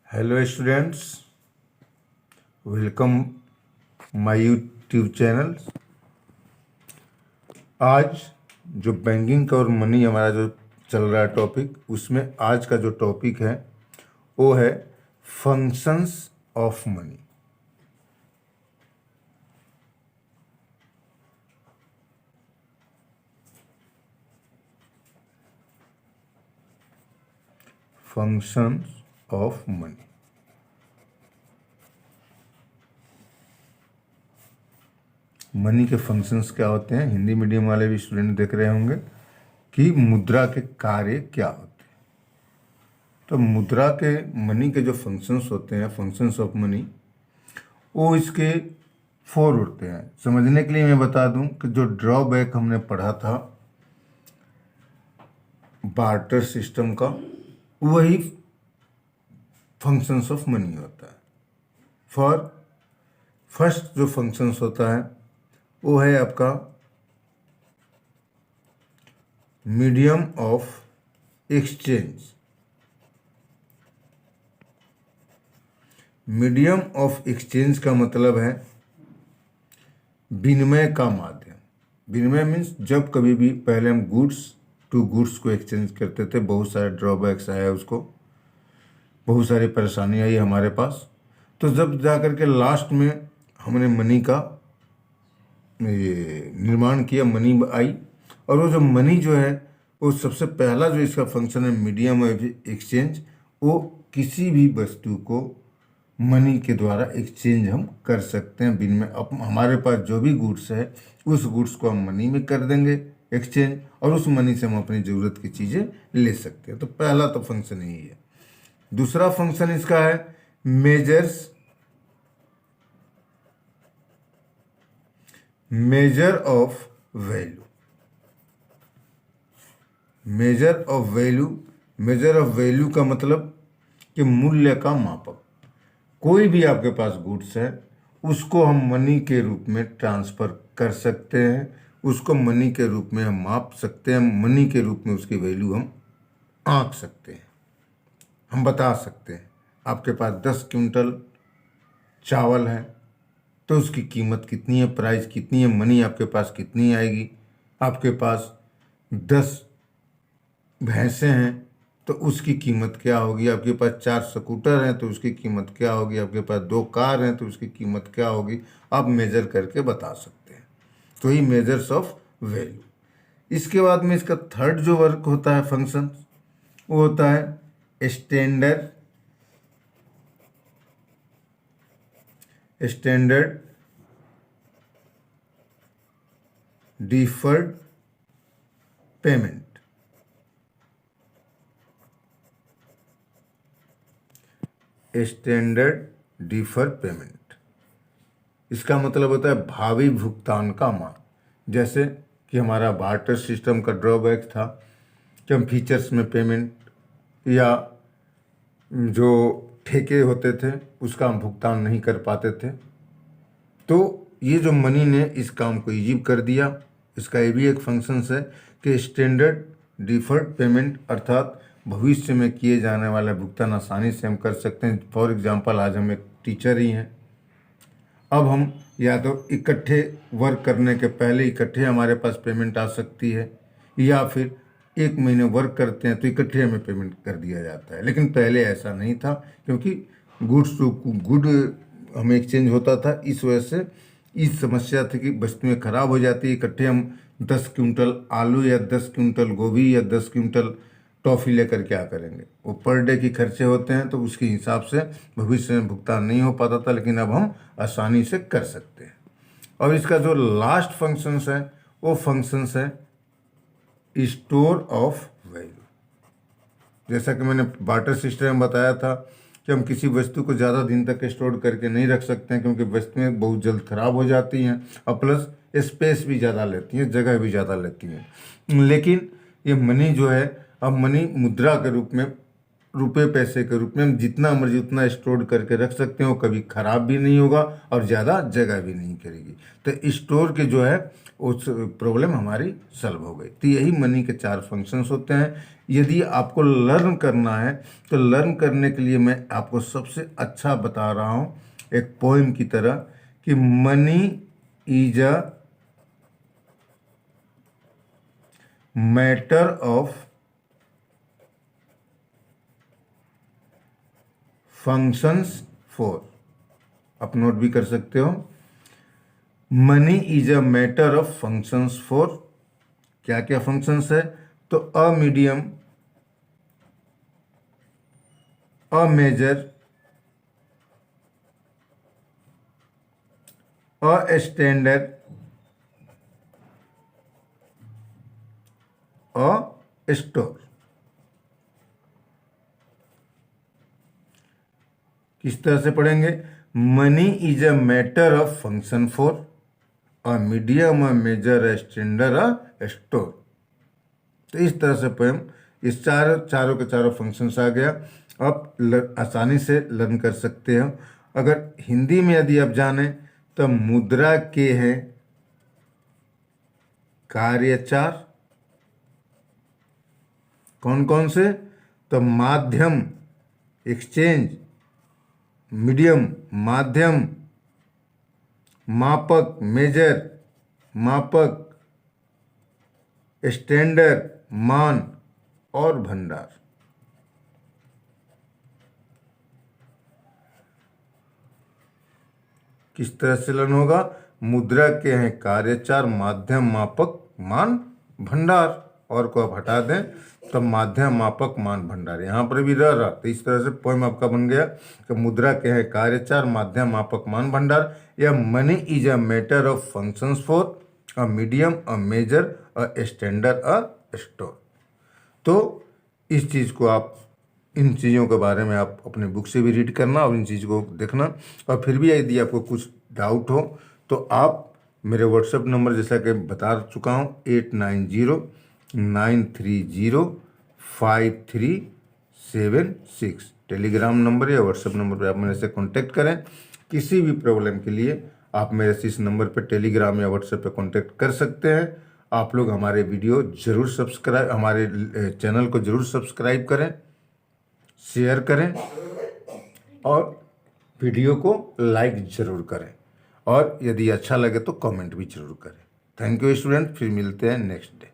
Hello students, welcome my YouTube channel. आज जो banking का और मनी हमारा जो चल रहा है टॉपिक, उसमें आज का जो टॉपिक है वो है functions of money. Functions of money. Money के फंक्शंस क्या होते हैं, हिंदी मीडियम वाले भी स्टूडेंट देख रहे होंगे कि मुद्रा के कार्य क्या होते हैं। तो मुद्रा के मनी के जो फंक्शंस होते हैं, फंक्शंस ऑफ मनी, वो इसके फोर होते हैं। समझने के लिए मैं बता दूं कि जो ड्रॉबैक हमने पढ़ा था बार्टर सिस्टम का, वही फंक्शंस ऑफ मनी होता है। फर्स्ट जो फंक्शंस होता है वो है आपका medium of exchange. Medium of exchange का मतलब है विनिमय का माध्यम। विनिमय मीन्स जब कभी भी पहले हम गुड्स टू गुड्स को एक्सचेंज करते थे, बहुत सारे ड्रॉबैक्स आया, उसको बहुत सारी परेशानी आई हमारे पास। तो जब जा कर के लास्ट में हमने मनी का ये निर्माण किया, मनी आई, और वो जो मनी जो है वो सबसे पहला जो इसका फंक्शन है मीडियम ऑफ एक्सचेंज, वो किसी भी वस्तु को मनी के द्वारा एक्सचेंज हम कर सकते हैं। विनिमय अब हमारे पास जो भी गुड्स है उस गुड्स को हम मनी में कर देंगे एक्सचेंज, और उस मनी से हम अपनी ज़रूरत की चीज़ें ले सकते हैं। तो पहला तो फंक्शन यही है। दूसरा फंक्शन इसका है measure of value. Measure of value, measure of value का मतलब कि मूल्य का मापक। कोई भी आपके पास गुड्स है उसको हम मनी के रूप में ट्रांसफ़र कर सकते हैं, उसको मनी के रूप में हम माप सकते हैं, मनी के रूप में उसकी वैल्यू हम आंक सकते हैं, हम बता सकते हैं। आपके पास 10 क्विंटल चावल है तो उसकी कीमत कितनी है, प्राइस कितनी है, मनी आपके पास कितनी आएगी। आपके पास 10 भैंसें हैं तो उसकी कीमत क्या होगी। आपके पास 4 स्कूटर हैं तो उसकी कीमत क्या होगी। आपके पास 2 कार हैं तो उसकी कीमत क्या होगी। आप मेजर करके बता सकते हैं। तो ही मेजर्स ऑफ वैल्यू। इसके बाद में इसका थर्ड जो वर्क होता है फंक्शन, वो होता है standard deferred payment. Standard differ payment, इसका मतलब होता है भावी भुगतान का मान। जैसे कि हमारा बार्टर सिस्टम का ड्रॉबैक था कि हम फीचर्स में पेमेंट या जो ठेके होते थे उसका हम भुगतान नहीं कर पाते थे। तो ये जो मनी ने इस काम को इजी कर दिया। इसका ये भी एक फंक्शन है कि स्टैंडर्ड डिफर्ड पेमेंट, अर्थात भविष्य में किए जाने वाला भुगतान आसानी से हम कर सकते हैं। फॉर एग्जांपल, आज हम एक टीचर ही हैं, अब हम या तो इकट्ठे वर्क करने के पहले इकट्ठे हमारे पास पेमेंट आ सकती है, या फिर 1 महीने वर्क करते हैं तो इकट्ठे हमें पेमेंट कर दिया जाता है। लेकिन पहले ऐसा नहीं था, क्योंकि गुड्स टू गुड हमें एक्सचेंज होता था। इस वजह से इस समस्या थी कि वस्तुएं खराब हो जाती है। इकट्ठे हम 10 क्विंटल आलू या 10 क्विंटल गोभी या 10 क्विंटल टॉफ़ी लेकर क्या करेंगे। वो पर डे की खर्चे होते हैं, तो उसके हिसाब से भविष्य में भुगतान नहीं हो पाता था, लेकिन अब हम आसानी से कर सकते हैं। और इसका जो लास्ट फंक्शंस है वो फंक्शंस है स्टोर ऑफ वैल्यू। जैसा कि मैंने बार्टर सिस्टम में बताया था कि हम किसी वस्तु को ज़्यादा दिन तक स्टोर करके नहीं रख सकते हैं, क्योंकि वस्तुएं बहुत जल्द खराब हो जाती हैं और प्लस स्पेस भी ज़्यादा लेती हैं, जगह भी ज़्यादा लेती हैं। लेकिन ये मनी जो है, अब मनी मुद्रा के रूप में रुपए पैसे के रूप में हम जितना मर्जी उतना स्टोर करके रख सकते हैं, वो कभी खराब भी नहीं होगा और ज़्यादा जगह भी नहीं करेगी। तो स्टोर के जो है उस प्रॉब्लम हमारी सॉल्व हो गई। तो यही मनी के 4 फंक्शंस होते हैं। यदि आपको लर्न करना है तो लर्न करने के लिए मैं आपको सबसे अच्छा बता रहा हूँ एक पोएम की तरह कि money is a matter of functions 4। आप नोट भी कर सकते हो। Money is a matter of functions 4। क्या क्या फंक्शंस है? तो a medium, a measure, a standard, a store. किस तरह से पढ़ेंगे? Money is a matter of function 4, a medium, a measure, a standard, a store. तो इस तरह से पोएम, इस चारों के चारों फंक्शंस आ गया। आप आसानी से लर्न कर सकते हो। अगर हिंदी में यदि आप जाने तो मुद्रा के हैं कार्यचार। कौन कौन से? तो माध्यम एक्सचेंज, मीडियम माध्यम, मापक मेजर मापक, स्टैंडर्ड मान और भंडार। किस तरह से लर्न होगा? मुद्रा के हैं कार्यचार, माध्यम मापक मान भंडार। और को आप हटा दें तब माध्यम मापक मान भंडार, यहाँ पर भी रह रहा। तो इस तरह से पोएम आपका बन गया कि मुद्रा के हैं कार्यचार, माध्यम मापक मान भंडार, या money is a matter of functions 4, a medium, a measure, a standard, a store. तो इस चीज़ को आप, इन चीज़ों के बारे में आप अपने बुक से भी रीड करना और इन चीज़ों को देखना। और फिर भी यदि आपको कुछ डाउट हो तो आप मेरे व्हाट्सएप नंबर, जैसा कि बता चुका हूँ, 8909305376, टेलीग्राम नंबर या व्हाट्सएप नंबर पर आप मेरे से कॉन्टेक्ट करें। किसी भी प्रॉब्लम के लिए आप मेरे से इस नंबर पर टेलीग्राम या व्हाट्सएप पर कॉन्टेक्ट कर सकते हैं। आप लोग हमारे वीडियो जरूर सब्सक्राइब, हमारे चैनल को जरूर सब्सक्राइब करें, शेयर करें और वीडियो को लाइक जरूर करें, और यदि अच्छा लगे तो कमेंट भी जरूर करें। थैंक यू स्टूडेंट, फिर मिलते हैं नेक्स्ट डे।